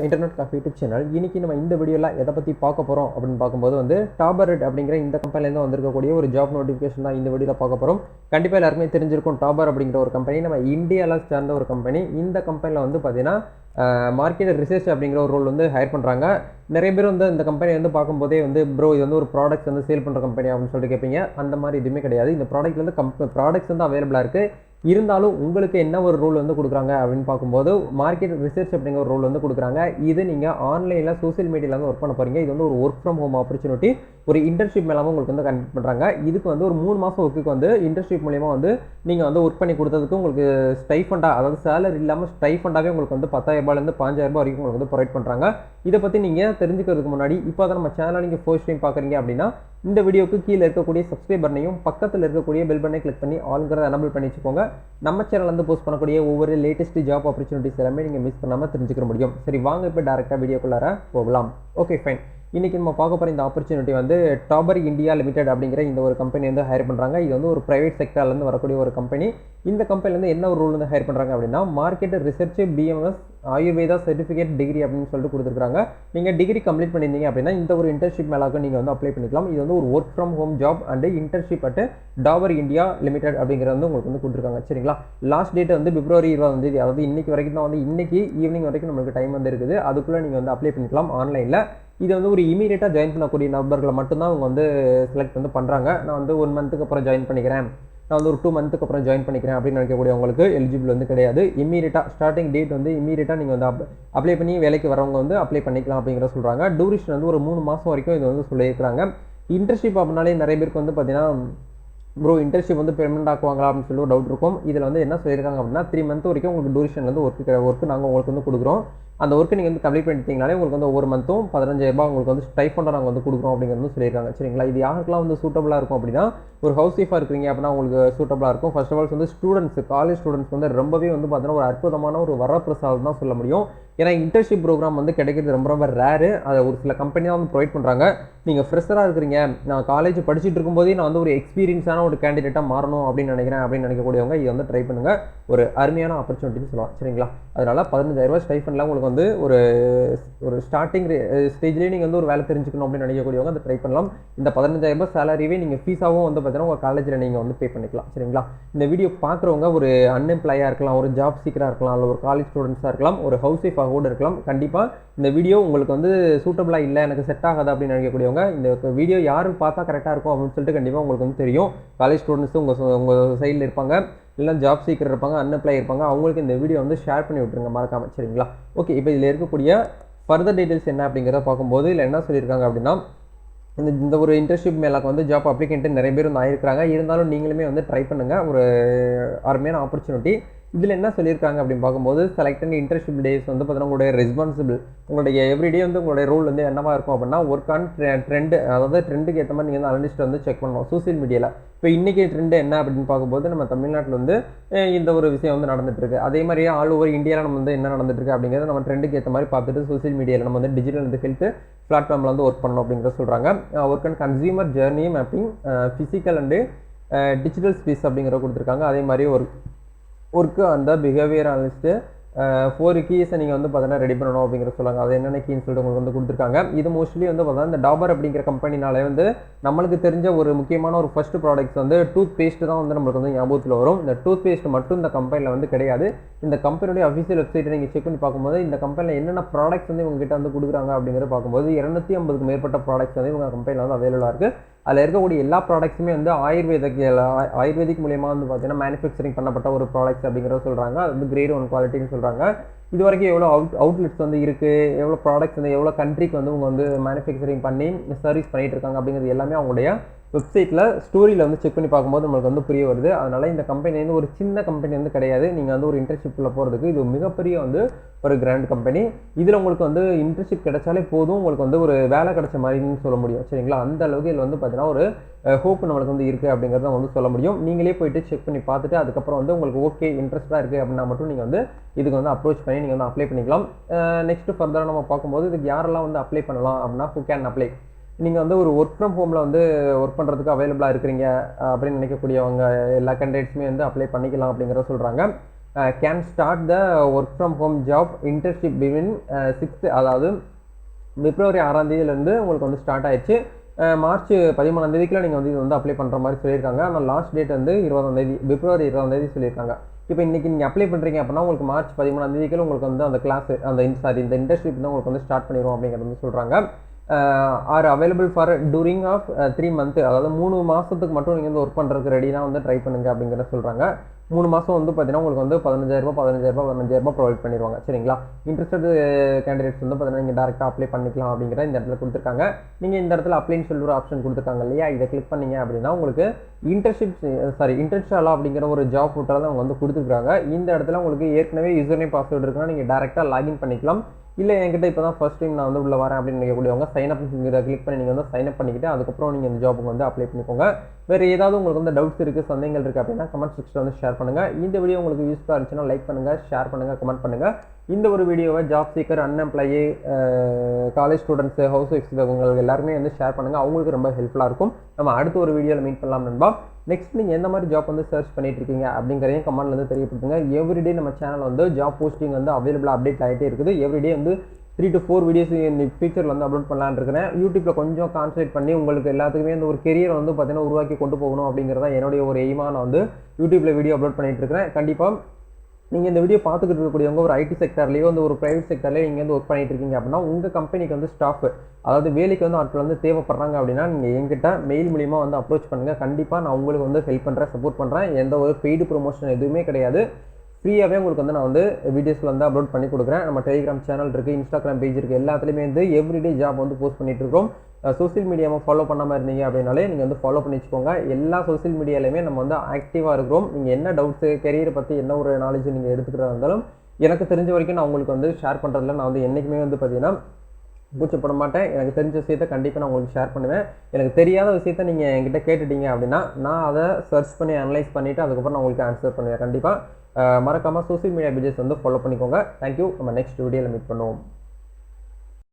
Internet coffee YouTube channel. இன்னைக்கு நம்ம இந்த வீடியோல எதை பற்றி பார்க்க போகிறோம் அப்படின்னு பார்க்கும்போது வந்து டாபர்ரெட் அப்படிங்கிற இந்த கம்பெனிலேருந்து வந்திருக்கக்கூடிய ஒரு ஜாப் நோட்டிஃபிகேஷன் தான் இந்த வீடியோவில் பார்க்க போகிறோம். கண்டிப்பாக எல்லாருமே தெரிஞ்சிருக்கும், டாபர் அப்படிங்கிற ஒரு கம்பெனி நம்ம இந்தியாவில் சேர்ந்த ஒரு கம்பெனி. இந்த கம்பெனியில் வந்து பார்த்தீங்கன்னா மார்க்கெட் ரிசர்ச் அப்படிங்கிற ஒரு ரோல் வந்து ஹையர் பண்ணுறாங்க. நிறைய பேர் வந்து இந்த கம்பெனி வந்து பார்க்கும்போதே வந்து ப்ரோ இது வந்து ஒரு ப்ராடக்ட்ஸ் வந்து சேல் பண்ணுற கம்பெனி அப்படின்னு சொல்லிட்டு கேட்பீங்க. அந்த மாதிரி எதுவுமே கிடையாது. இந்த ப்ராடக்ட் வந்து ப்ராடக்ட்ஸ் வந்து அவைலபிளாக இருக்குது. இருந்தாலும் உங்களுக்கு என்ன ஒரு ரோல் வந்து கொடுக்குறாங்க அப்படின்னு பார்க்கும்போது மார்க்கெட் ரிசர்ச் அப்படிங்கிற ஒரு ரோல் வந்து கொடுக்குறாங்க. இது நீங்கள் ஆன்லைனில் சோசியல் மீடியாவில் வந்து ஒர்க் பண்ண போகிறீங்க. இது வந்து ஒரு ஒர்க் ஃப்ரம் ஹோம் ஆப்பர்ச்சுனிட்டி. ஒரு இன்டர்ன்ஷிப் மேலாமல் உங்களுக்கு வந்து கண்டக்ட் பண்ணுறாங்க. இதுக்கு வந்து ஒரு 3 மாதம் ஒர்க்குக்கு வந்து இன்டர்ன்ஷிப் மூலிமா வந்து நீங்கள் வந்து ஒர்க் பண்ணி கொடுத்ததுக்கு உங்களுக்கு ஸ்டைஃபண்டாக, அதாவது சேலரி இல்லாமல் ஸ்டைஃபண்டாகவே உங்களுக்கு வந்து 10,000 15,000 வரைக்கும் உங்களுக்கு வந்து ப்ரொவைட் பண்ணுறாங்க. இதை பற்றி நீங்கள் தெரிஞ்சுக்கிறதுக்கு முன்னாடி இப்போ தான் நம்ம சேனலை நீங்கள் ஃபர்ஸ்ட் டைம் பார்க்குறீங்க அப்படின்னா இந்த வீடியோக்கு கீழே இருக்கக்கூடிய சப்ஸ்கிரைப் பட்டனையும் பக்கத்தில் இருக்கக்கூடிய பெல் பட்டனை கிளிக் பண்ணி ஆல்ங்கிறத எனபிள் பண்ணி வச்சுக்கோங்க. நம்ம சேனல் வந்து போஸ்ட் பண்ணக்கூடிய ஒவ்வொரு லேட்டஸ்ட் ஜாப் ஆப்பர்ச்சுனிட்டிஸ் எல்லாமே நீங்கள் மிஸ் பண்ணாமல் தெரிஞ்சுக்க முடியும். சரி, வாங்க இப்போ டேரெக்டாக வீடியோக்குள்ளார போகலாம். Okay fine. இன்றைக்கி நம்ம பார்க்க போகிற இந்த ஆப்பர்ச்சுனிட்டி வந்து டாபர் இந்தியா லிமிடெட் அப்படிங்கிற இந்த ஒரு கம்பெனி வந்து ஹையர் பண்ணுறாங்க. இது வந்து ஒரு ப்ரைவேட் செக்டர்லேருந்து வரக்கூடிய ஒரு கம்பெனி. இந்த கம்பெனிலேருந்து என்ன ஒரு ரூல் வந்து ஹையர் பண்ணுறாங்க அப்படின்னா market research BMS Ayurveda certificate degree அப்படின்னு சொல்லிட்டு கொடுத்துருக்காங்க. நீங்கள் டிகிரி கம்ப்ளீட் பண்ணியிருந்தீங்க அப்படின்னா இந்த ஒரு இன்டர்ன்ஷிப் மேலாக நீங்கள் வந்து அப்ளை பண்ணிக்கலாம். இது வந்து ஒரு work from home job and internship at Dabur India limited அப்படிங்கிறது வந்து உங்களுக்கு வந்து கொடுத்துருக்காங்க. சரிங்களா, லாஸ்ட் டேட் வந்து பிப்ரவரி 20, அதாவது இன்னைக்கு வரைக்கும் தான் வந்து இன்னைக்கு ஈவினிங் வரைக்கும் நம்மளுக்கு டைம் வந்து இருக்குது. அதுக்குள்ளே நீங்கள் வந்து அப்ளை பண்ணிக்கலாம் ஆன்லைனில். இது வந்து ஒரு இமீடியட்டாக ஜாயின் பண்ணக்கூடிய நபர்களை மட்டும்தான் அவங்க வந்து செலக்ட் வந்து பண்ணுறாங்க. நான் வந்து 1 மந்த்துக்கு அப்புறம் ஜாயின் பண்ணிக்கிறேன், நான் வந்து ஒரு 2 மந்த்துக்கு அப்புறம் ஜாயின் பண்ணிக்கிறேன் அப்படின்னு நினைக்கக்கூடியவங்களுக்கு எலிஜிபிள் வந்து கிடையாது. இமீடியட்டாக ஸ்டார்டிங் டேட் வந்து இமீடியட்டாக நீங்கள் வந்து அப்ளை பண்ணி வேலைக்கு வரவங்க வந்து அப்ளை பண்ணிக்கலாம் அப்படிங்கிற சொல்கிறாங்க. டூரேஷன் வந்து ஒரு 3 மாதம் வரைக்கும் இது வந்து சொல்லியிருக்கிறாங்க. இன்டர்ன்ஷிப் அப்படின்னாலே நிறைய பேருக்கு வந்து பார்த்தீங்கன்னா ப்ரோ இன்டர்ன்ஷிப் வந்து பெர்மனெண்ட் ஆக்குவாங்களா அப்படின்னு சொல்லி ஒரு டவுட் இருக்கும். இதில் வந்து என்ன சொல்லியிருக்காங்க அப்படின்னா 3 மந்த் வரைக்கும் உங்களுக்கு டூரேஷன் வந்து ஒர்க்கு நாங்கள் உங்களுக்கு வந்து கொடுக்குறோம். அந்த ஒர்க்கு நீங்கள் வந்து கம்ப்ளீட் பண்ணிட்டீங்கனாலே உங்களுக்கு வந்து ஒவ்வொரு மந்த்தும் 15,000 உங்களுக்கு வந்து ஸ்டைஃபண்டாக நாங்கள் வந்து கொடுக்குறோம் அப்படிங்கிறது சொல்லியிருக்காங்க. சரிங்களா, இது யாருக்கெல்லாம் வந்து சூட்டபுளாக இருக்கும் அப்படின்னா ஒரு ஹவுஸ் ஒய்ஃபாக இருக்கிறீங்க அப்படின்னா உங்களுக்கு சூட்டபுளாக இருக்கும். ஃபர்ஸ்ட் ஆஃப் ஆல் வந்து ஸ்டூடெண்ட்ஸ், காலேஜ் ஸ்டூடெண்ட்ஸ் வந்து ரொம்பவே வந்து பார்த்தீங்கன்னா ஒரு அற்புதமான ஒரு வரப்பிரசாதம் தான் சொல்ல முடியும். ஏன்னா இன்டர்ன்ஷிப் ப்ரோக்ராம் வந்து கிடைக்கிறது ரொம்ப ரொம்ப ரேரு. அதை ஒரு சில கம்பெனி தான் வந்து ப்ரொவைட் பண்ணுறாங்க. நீங்கள் ஃப்ரெஷராக இருக்கிறீங்க, நான் காலேஜ் படிச்சுட்டு இருக்கும்போதே நான் வந்து ஒரு எக்ஸ்பீரியன்ஸான ஒரு கேண்டிடேட்டாக மாறணும் அப்படின்னு நினைக்கிறேன் அப்படின்னு நினைக்கக்கூடியவங்க இதை வந்து ட்ரை பண்ணுங்கள். ஒரு அருமையான ஆப்பர்ச்சுனிட்டின்னு சொல்லலாம். சரிங்களா, அதனால் 15,000 ஸ்டைஃபண்டில் உங்களுக்கு வந்து ஒரு ஸ்டார்டிங் ஸ்டேஜ்லேயே நீங்கள் வந்து ஒரு வேலை தெரிஞ்சுக்கணும் அப்படின்னு நினைக்கக்கூடியவங்க அதை ட்ரை பண்ணலாம். இந்த 15,000 சேலரியே நீங்கள் ஃபீஸாகவும் வந்து பார்த்தீங்கன்னா உங்கள் காலேஜில் நீங்கள் வந்து பே பண்ணிக்கலாம். சரிங்களா, இந்த வீடியோ பார்க்குறவங்க ஒரு அன்எம்ப்ளாயாக இருக்கலாம், ஒரு ஜாப் சீக்கராக இருக்கலாம், இல்லை ஒரு காலேஜ் ஸ்டூடெண்ட்ஸாக இருக்கலாம், ஒரு ஹவுஸ் ஒய்ஃபாக கூட இருக்கலாம். கண்டிப்பாக இந்த வீடியோ உங்களுக்கு வந்து சூட்டபுளாக இல்லை, எனக்கு செட் ஆகாது அப்படின்னு நினைக்கக்கூடியவங்க இந்த வீடியோ யாரும் பார்த்தா கரெக்டாக இருக்கும் அப்படின்னு சொல்லிட்டு கண்டிப்பாக உங்களுக்கு வந்து தெரியும். காலேஜ் ஸ்டூடெண்ட்ஸும் உங்கள் சைடில் இருப்பாங்க, இல்லை ஜாப் சீக்கர் இருப்பாங்க, அன்எம்ப்ளாய் இருப்பாங்க. அவங்களுக்கு இந்த வீடியோ வந்து ஷேர் பண்ணி விட்டுருங்க மறக்காமல். சரிங்களா, ஓகே. இப்போ இதில் இருக்கக்கூடிய ஃபர்தர் டீட்டெயில்ஸ் என்ன அப்படிங்கிறத பார்க்கும்போது இல்லை என்ன சொல்லியிருக்காங்க அப்படின்னா இந்த ஒரு இன்டர்ன்ஷிப் மேலாக வந்து ஜாப் அப்ளிகேண்ட்டு நிறைய பேர் வந்து ஆயிருக்கிறாங்க. இருந்தாலும் நீங்களுமே வந்து ட்ரை பண்ணுங்கள். ஒரு அருமையான ஆப்பர்ச்சுனிட்டி. இதில் என்ன சொல்லியிருக்காங்க அப்படின்னு பார்க்கும்போது செலக்டட் இன்டர்ன்ஷிப் டேஸ் வந்து பார்த்தீங்கன்னா உங்களுடைய ரெஸ்பான்சிபிள், உங்களுடைய எவ்ரிடே வந்து உங்களுடைய ரோல் வந்து என்னவா இருக்கும் அப்படின்னா ஒர்க் ஆன் ட்ரெண்ட், அதாவது ட்ரெண்டுக்கு ஏற்ற மாதிரி நீங்கள் வந்து அனலிஸ்ட் வந்து செக் பண்ணணும் சோசியல் மீடியாவில். இப்போ இன்றைக்கி ட்ரெண்டு என்ன அப்படின்னு பார்க்கும்போது நம்ம தமிழ்நாட்டில் வந்து இந்த ஒரு விஷயம் வந்து நடந்துட்டு இருக்கு. அதே மாதிரியே ஆல் ஓவர் இந்தியாவில் நம்ம வந்து என்ன நடந்துட்டு இருக்கு அப்படிங்கிறத நம்ம ட்ரெண்டுக்கு ஏற்ற மாதிரி பார்த்துட்டு சோசியல் மீடியாவில் நம்ம வந்து டிஜிட்டல் வந்து ஹெல்த் பிளாட்ஃபார்மில் வந்து ஒர்க் பண்ணணும் அப்படிங்கிற சொல்கிறாங்க. Work and consumer journey mapping, physical and digital space அப்படிங்கிற கொடுத்துருக்காங்க. அதே மாதிரி ஒர்க்கு அந்த பிஹேவியர் அனலிஸ்ட்டு 4 கீஸை நீங்கள் வந்து பார்த்தீங்கன்னா ரெடி பண்ணணும் அப்படிங்கிற சொல்லுவாங்க. அது என்னென்ன கீன்னு சொல்லிட்டு உங்களுக்கு வந்து கொடுத்துருக்காங்க. இது மோஸ்ட்லி வந்து பார்த்தீங்கன்னா இந்த டாபர் அப்படிங்கிற கம்பெனினாலே வந்து நம்மளுக்கு தெரிஞ்ச ஒரு முக்கியமான ஒரு ஃபர்ஸ்ட் ப்ராடக்ட்ஸ் வந்து டூத் பேஸ்ட் தான் வந்து நம்மளுக்கு வந்து ஞாபகத்தில் வரும். இந்த டூத் பேஸ்ட் மட்டும் இந்த கம்பெனியில் வந்து கிடையாது. இந்த கம்பெனியுடைய அஃபிஷியல் வெப்சைட்டை நீங்கள் செக் பண்ணி பார்க்கும்போது இந்த கம்பெனியில் என்னென்ன ப்ராடக்ட்ஸ் வந்து இவங்ககிட்ட வந்து கொடுக்குறாங்க அப்படிங்கிறத பார்க்கும்போது 250க்கு மேற்பட்ட ப்ராடக்ட்ஸ் வந்து இவங்க கம்பெனியில் வந்து அவைலபிளாக இருக்குது. அதில் இருக்கக்கூடிய எல்லா ப்ராடக்ட்ஸுமே வந்து ஆயுர்வேதிக் மூலியமா வந்து பார்த்தீங்கன்னா மேனுஃபேக்சரிங் பண்ணப்பட்ட ஒரு ப்ராடக்ட்ஸ் அப்படிங்கிறத சொல்கிறாங்க. அது வந்து கிரேட் 1 குவாலிட்டின்னு சொல்கிறாங்க. இது வரைக்கும் எவ்வளோ அவுட்லெட்ஸ் வந்து இருக்குது, எவ்வளோ ப்ராடக்ட்ஸ் வந்து எவ்வளோ கண்ட்ரிக்கு வந்து இவங்க வந்து மேனுஃபேக்சரிங் பண்ணி சர்வீஸ் பண்ணிகிட்டு இருக்காங்க அப்படிங்கிறது எல்லாமே அவங்களுடைய வெப்சைட்டில் ஸ்டோரியில் வந்து செக் பண்ணி பார்க்கும்போது நம்மளுக்கு வந்து புரிய வருது. அதனால் இந்த கம்பெனி வந்து ஒரு சின்ன கம்பெனி வந்து கிடையாது. நீங்கள் வந்து ஒரு இன்டர்ன்ஷிப்பில் போகிறதுக்கு இது மிகப்பெரிய வந்து ஒரு கிராண்ட் கம்பெனி. இதில் உங்களுக்கு வந்து இன்டர்ன்ஷிப் கிடைச்சாலே போதும், உங்களுக்கு வந்து ஒரு வேலை கிடைச்ச மாதிரின்னு சொல்ல முடியும். சரிங்களா, அந்த அளவுக்கு இதில் வந்து பார்த்தீங்கன்னா ஒரு ஹோப் நம்மளுக்கு வந்து இருக்குது அப்படிங்கிறத வந்து சொல்ல முடியும். நீங்களே போயிட்டு செக் பண்ணி பார்த்துட்டு அதுக்கப்புறம் வந்து உங்களுக்கு ஓகே இன்ட்ரெஸ்ட்டாக இருக்குது அப்படின்னா மட்டும் நீங்கள் வந்து இதுக்கு வந்து அப்ரோச் பண்ணி நீங்கள் வந்து அப்ளை பண்ணிக்கலாம். நெக்ஸ்ட்டு ஃபர்தராக நம்ம பார்க்கும்போது இதுக்கு யாரெல்லாம் வந்து அப்ளை பண்ணலாம் அப்படின்னா ஹூ கேன் அப்ளை. நீங்கள் வந்து ஒரு ஒர்க் ஃப்ரம் ஹோமில் வந்து ஒர்க் பண்ணுறதுக்கு அவைலபிளாக இருக்கிறீங்க அப்படின்னு நினைக்கக்கூடியவங்க எல்லா கேண்டிடேட்ஸுமே வந்து அப்ளை பண்ணிக்கலாம் அப்படிங்கிறத சொல்கிறாங்க. Can start the work from home job internship between 6th, அதாவது பிப்ரவரி 6ஆம் தேதியிலேருந்து உங்களுக்கு வந்து ஸ்டார்ட் ஆயிடுச்சு. மார்ச் 13ஆம் தேதிக்குள்ள நீங்கள் வந்து இது வந்து அப்ளை பண்ணுற மாதிரி சொல்லியிருக்காங்க. ஆனால் லாஸ்ட் டேட் வந்து 20ஆம் தேதி, பிப்ரவரி 20ஆம் தேதி சொல்லியிருக்காங்க. இப்போ இன்றைக்கி நீங்கள் அப்ளை பண்ணுறீங்க அப்படின்னா உங்களுக்கு மார்ச் 13ஆம் தேதிக்குள்ள உங்களுக்கு வந்து அந்த கிளாஸ் இந்த இன்டர்ன்ஷிப் தான் உங்களுக்கு வந்து ஸ்டார்ட் பண்ணிடுவோம் அப்படிங்கிறது வந்து சொல்கிறாங்க. Are available for during of 3 months, அதாவது 3 மாதத்துக்கு மட்டும் நீங்கள் வந்து ஒர்க் பண்ணுறதுக்கு ரெடினா வந்து ட்ரை பண்ணுங்க அப்படிங்கிறத சொல்கிறாங்க. 3 மாதம் வந்து பார்த்தீங்கன்னா உங்களுக்கு வந்து 15,000 ப்ரொவைட் பண்ணிடுவாங்க. சரிங்களா? இன்ட்ரெஸ்டட் கேண்டிடேட்ஸ் வந்து பார்த்தீங்கன்னா நீங்கள் டேரெக்டாக அப்ளை பண்ணிக்கலாம் அப்படிங்கிற இந்த இடத்துல கொடுத்துருக்காங்க. நீங்கள் இந்த இடத்துல அப்ளைன்னு சொல்லி ஒரு ஆப்ஷன் கொடுத்துருக்காங்க இல்லையா, இதை கிளிக் பண்ணீங்க அப்படின்னா உங்களுக்கு இன்டர்ன்ஷிப் அப்படிங்கிற ஒரு ஜாப் போர்ட்டல் அவங்க வந்து கொடுத்துருக்காங்க. இந்த இடத்துல உங்களுக்கு ஏற்கனவே யூசர் நேம் பாஸ்வேர்டு இருக்குன்னா நீங்கள் டேரெக்டாக லாகின் பண்ணிக்கலாம். இல்லை என்கிட்ட இப்போ தான் ஃபஸ்ட் டைம் நான் வந்து உள்ளே வரேன் அப்படின்னு நினைக்கக்கூடியவங்க சைன்அப்ங்கிற கிளிக் பண்ணி நீங்கள் வந்து சைன்அப் பண்ணிக்கிட்டு அதுக்கப்புறம் நீங்கள் இந்த ஜாபுக்கு வந்து அப்ளை பண்ணிக்கோங்க. வேறு ஏதாவது உங்களுக்கு வந்து டவுட்ஸ் இருக்குது, சந்தேகங்கள் இருக்குது அப்படின்னா கமெண்ட் செக்ஷனில் வந்து ஷேர் பண்ணுங்கள். இந்த வீடியோ உங்களுக்கு யூஸ்ஃபுல்லாக இருந்துச்சுன்னா லைக் பண்ணுங்கள், ஷேர் பண்ணுங்கள், கமெண்ட் பண்ணுங்கள். இந்த ஒரு வீடியோவை job seeker, unemployee, college students, house wifes உங்களுக்கு எல்லாருமே வந்து ஷேர் பண்ணுங்கள். அவங்களுக்கு ரொம்ப ஹெல்ப்ஃபுல்லாக இருக்கும். நம்ம அடுத்த ஒரு வீடியோவில் மீட் பண்ணலாம் நண்பா. நெக்ஸ்ட் நீங்கள் எந்த மாதிரி ஜாப் வந்து சர்ச் பண்ணிட்டு இருக்கீங்க அப்படிங்கிறதையும் கமெண்ட்ல வந்து தெரியப்படுத்துங்க. எவ்ரிடே நம்ம சேனல் வந்து ஜாப் போஸ்டிங் வந்து அவைலபிளாக அப்டேட் ஆகிட்டே இருக்குது. எவ்ரிடே வந்து 3 to 4 வீடியோஸ் இந்த ஃபியூச்சரில் வந்து அப்லோட் பண்ணலான்னு இருக்கிறேன். யூடியூப்பில் கொஞ்சம் கான்சன்ட்ரேட் பண்ணி உங்களுக்கு எல்லாத்துக்குமே இந்த ஒரு கெரியர் வந்து பார்த்தீங்கன்னா உருவாக்கி கொண்டு போகணும் அப்படிங்கிறத என்னுடைய ஒரு எய்மாக நான் வந்து யூடியூப்பில் வீடியோ அப்லோட் பண்ணிட்டு இருக்கிறேன். கண்டிப்பாக நீங்கள் இந்த வீடியோ பார்த்துக்கிட்டு இருக்கக்கூடியவங்க ஒரு ஐடி செக்டர்லேயோ வந்து ஒரு ப்ரைவேட் செக்டர்லேயோ நீங்கள் வந்து ஒர்க் பண்ணிட்டு இருக்கீங்க அப்படின்னா உங்கள் கம்பெனிக்கு வந்து ஸ்டாஃப், அதாவது வேலைக்கு வந்து ஆட்கள் வந்து தேவைப்படுறாங்க அப்படின்னா நீங்கள் என்கிட்ட மெயில் மூலிமா வந்து அப்ரோச் பண்ணுங்கள். கண்டிப்பாக நான் உங்களுக்கு வந்து ஹெல்ப் பண்ணுறேன், சப்போர்ட் பண்ணுறேன். எந்த ஒரு பெய்டு ப்ரொமோஷன் எதுவுமே கிடையாது. ஃப்ரீயாகவே உங்களுக்கு வந்து நான் வந்து வீடியோஸில் வந்து அப்லோட் பண்ணி கொடுக்குறேன். நம்ம டெலிகிராம் சேனல் இருக்குது, இன்ஸ்டாகிராம் பேஜ் இருக்குது, எல்லாத்துலேயுமே வந்து எவ்ரிடே ஜாப் வந்து போஸ்ட் பண்ணிட்டு இருக்கோம். சோசியல் மீடியாவை ஃபாலோ பண்ணாமல் இருந்தீங்க அப்படின்னாலே நீங்கள் வந்து ஃபாலோ பண்ணி வச்சுக்கோங்க. எல்லா சோசியல் மீடியாலையுமே நம்ம வந்து ஆக்டிவாக இருக்கிறோம். நீங்கள் என்ன டவுட்ஸு, கெரியரை பற்றி என்ன ஒரு நாலேஜ் நீங்கள் எடுத்துக்கிறதா இருந்தாலும் எனக்கு தெரிஞ்ச வரைக்கும் நான் உங்களுக்கு வந்து ஷேர் பண்ணுறதுல நான் வந்து என்றைக்குமே வந்து பார்த்தீங்கன்னா கூச்சப்பட மாட்டேன். எனக்கு தெரிஞ்ச விஷயத்த கண்டிப்பாக நான் உங்களுக்கு ஷேர் பண்ணுவேன். எனக்கு தெரியாத விஷயத்த நீங்கள் என்கிட்ட கேட்டுட்டீங்க அப்படின்னா நான் அதை சர்ச் பண்ணி அனலைஸ் பண்ணிவிட்டு அதுக்கப்புறம் நான் உங்களுக்கு ஆன்சர் பண்ணுவேன். கண்டிப்பாக மறக்காமல் சோசியல் மீடியா பேஜஸ் வந்து ஃபாலோ பண்ணிக்கோங்க. தேங்க்யூ. நம்ம நெக்ஸ்ட் வீடியோவில் மீட் பண்ணுவோம்.